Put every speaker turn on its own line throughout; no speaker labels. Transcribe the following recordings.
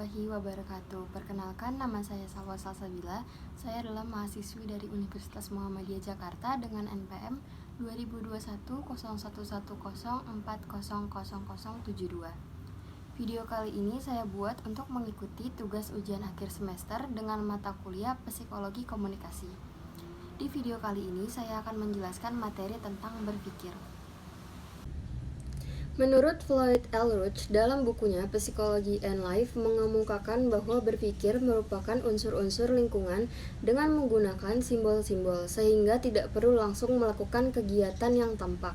warahmatullahi wabarakatuh. Perkenalkan, nama saya Salwa Salsabila. Saya adalah mahasiswi dari Universitas Muhammadiyah Jakarta dengan NPM 20210110400072. Video kali ini saya buat untuk mengikuti tugas ujian akhir semester dengan mata kuliah Psikologi Komunikasi. Di video kali ini saya akan menjelaskan materi tentang berpikir. Menurut Floyd L. Roach, dalam bukunya Psychology and Life mengemukakan bahwa berpikir merupakan unsur-unsur lingkungan dengan menggunakan simbol-simbol, sehingga tidak perlu langsung melakukan kegiatan yang tampak.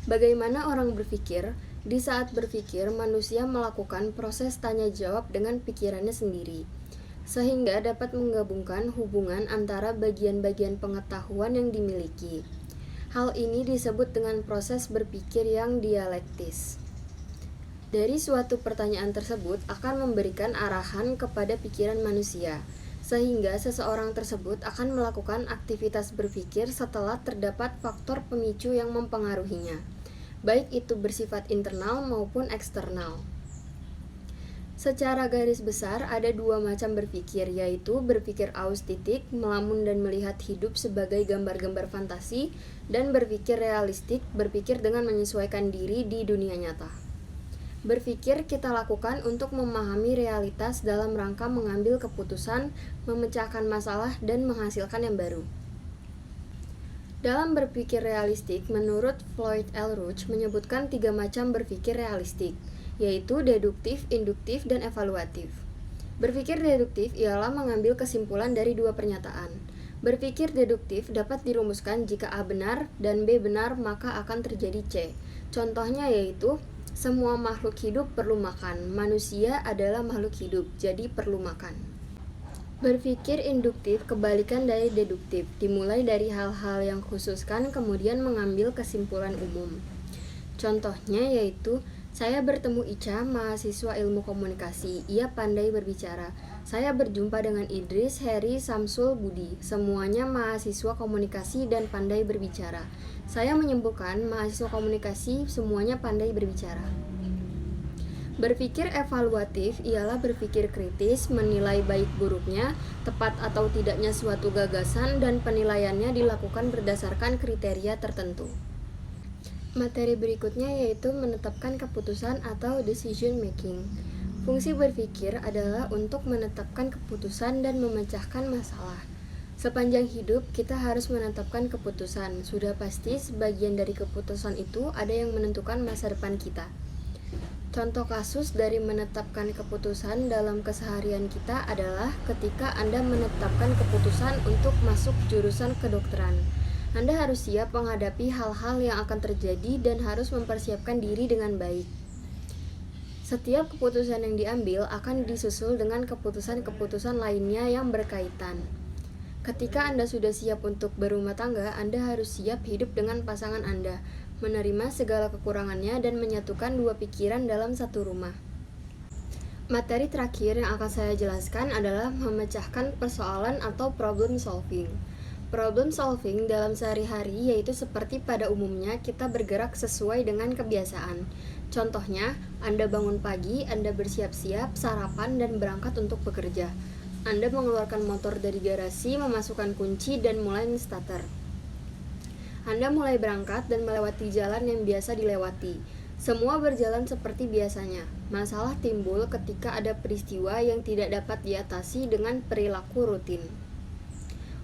Bagaimana orang berpikir? Di saat berpikir, manusia melakukan proses tanya-jawab dengan pikirannya sendiri, sehingga dapat menggabungkan hubungan antara bagian-bagian pengetahuan yang dimiliki. Hal ini disebut dengan proses berpikir yang dialektis. Dari suatu pertanyaan tersebut akan memberikan arahan kepada pikiran manusia, sehingga seseorang tersebut akan melakukan aktivitas berpikir setelah terdapat faktor pemicu yang mempengaruhinya, baik itu bersifat internal maupun eksternal. Secara garis besar, ada dua macam berpikir, yaitu berpikir austitik, melamun dan melihat hidup sebagai gambar-gambar fantasi, dan berpikir realistik, berpikir dengan menyesuaikan diri di dunia nyata. Berpikir kita lakukan untuk memahami realitas dalam rangka mengambil keputusan, memecahkan masalah, dan menghasilkan yang baru. Dalam berpikir realistik, menurut Floyd L. Roach menyebutkan tiga macam berpikir realistik, yaitu deduktif, induktif, dan evaluatif. Berpikir deduktif ialah mengambil kesimpulan dari dua pernyataan. Berpikir deduktif dapat dirumuskan jika A benar dan B benar maka akan terjadi C. Contohnya yaitu, semua makhluk hidup perlu makan. Manusia adalah makhluk hidup, jadi perlu makan. Berpikir induktif kebalikan dari deduktif, dimulai dari hal-hal yang khususkan kemudian mengambil kesimpulan umum. Contohnya yaitu, saya bertemu Ica, mahasiswa ilmu komunikasi. Ia pandai berbicara. Saya berjumpa dengan Idris, Heri, Samsul, Budi. Semuanya mahasiswa komunikasi dan pandai berbicara. Saya menyimpulkan mahasiswa komunikasi semuanya pandai berbicara. Berpikir evaluatif ialah berpikir kritis, menilai baik buruknya, tepat atau tidaknya suatu gagasan, dan penilaiannya dilakukan berdasarkan kriteria tertentu. Materi berikutnya yaitu menetapkan keputusan atau decision making. Fungsi berpikir adalah untuk menetapkan keputusan dan memecahkan masalah. Sepanjang hidup kita harus menetapkan keputusan. Sudah pasti sebagian dari keputusan itu ada yang menentukan masa depan kita. Contoh kasus dari menetapkan keputusan dalam keseharian kita adalah ketika Anda menetapkan keputusan untuk masuk jurusan kedokteran. Anda harus siap menghadapi hal-hal yang akan terjadi dan harus mempersiapkan diri dengan baik. Setiap keputusan yang diambil akan disusul dengan keputusan-keputusan lainnya yang berkaitan. Ketika Anda sudah siap untuk berumah tangga, Anda harus siap hidup dengan pasangan Anda, menerima segala kekurangannya dan menyatukan dua pikiran dalam satu rumah. Materi terakhir yang akan saya jelaskan adalah memecahkan persoalan atau problem solving. Problem solving dalam sehari-hari yaitu seperti pada umumnya kita bergerak sesuai dengan kebiasaan. Contohnya, Anda bangun pagi, Anda bersiap-siap, sarapan, dan berangkat untuk bekerja. Anda mengeluarkan motor dari garasi, memasukkan kunci, dan mulai starter. Anda mulai berangkat dan melewati jalan yang biasa dilewati. Semua berjalan seperti biasanya. Masalah timbul ketika ada peristiwa yang tidak dapat diatasi dengan perilaku rutin.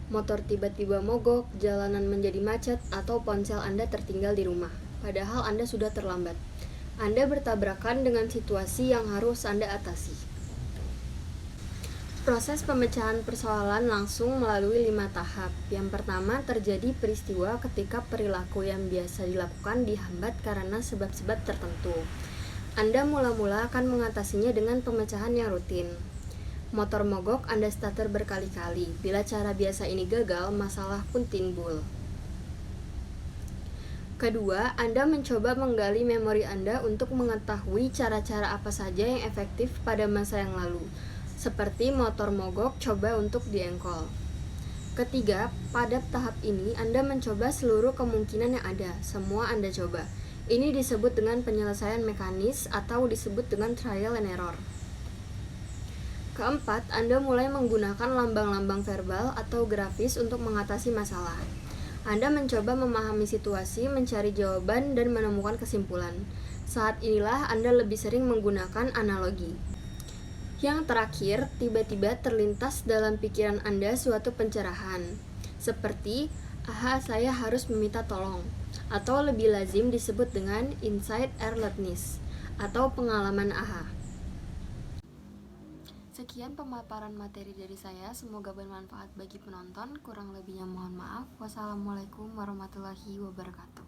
Motor tiba-tiba mogok, jalanan menjadi macet, atau ponsel Anda tertinggal di rumah, padahal Anda sudah terlambat. Anda bertabrakan dengan situasi yang harus Anda atasi. Proses pemecahan persoalan langsung melalui 5 tahap. Yang pertama, terjadi peristiwa ketika perilaku yang biasa dilakukan dihambat karena sebab-sebab tertentu. Anda mula-mula akan mengatasinya dengan pemecahan yang rutin. Motor mogok, Anda starter berkali-kali. Bila cara biasa ini gagal, masalah pun timbul. Kedua, Anda mencoba menggali memori Anda untuk mengetahui cara-cara apa saja yang efektif pada masa yang lalu. Seperti motor mogok, coba untuk diengkol. Ketiga, pada tahap ini Anda mencoba seluruh kemungkinan yang ada. Semua Anda coba. Ini disebut dengan penyelesaian mekanis atau disebut dengan trial and error. Keempat, Anda mulai menggunakan lambang-lambang verbal atau grafis untuk mengatasi masalah. Anda mencoba memahami situasi, mencari jawaban, dan menemukan kesimpulan. Saat inilah Anda lebih sering menggunakan analogi. Yang terakhir, tiba-tiba terlintas dalam pikiran Anda suatu pencerahan, seperti, "Aha, saya harus meminta tolong," atau lebih lazim disebut dengan insight alertness, atau pengalaman aha. Sekian pemaparan materi dari saya, semoga bermanfaat bagi penonton. Kurang lebihnya mohon maaf. Wassalamualaikum warahmatullahi wabarakatuh.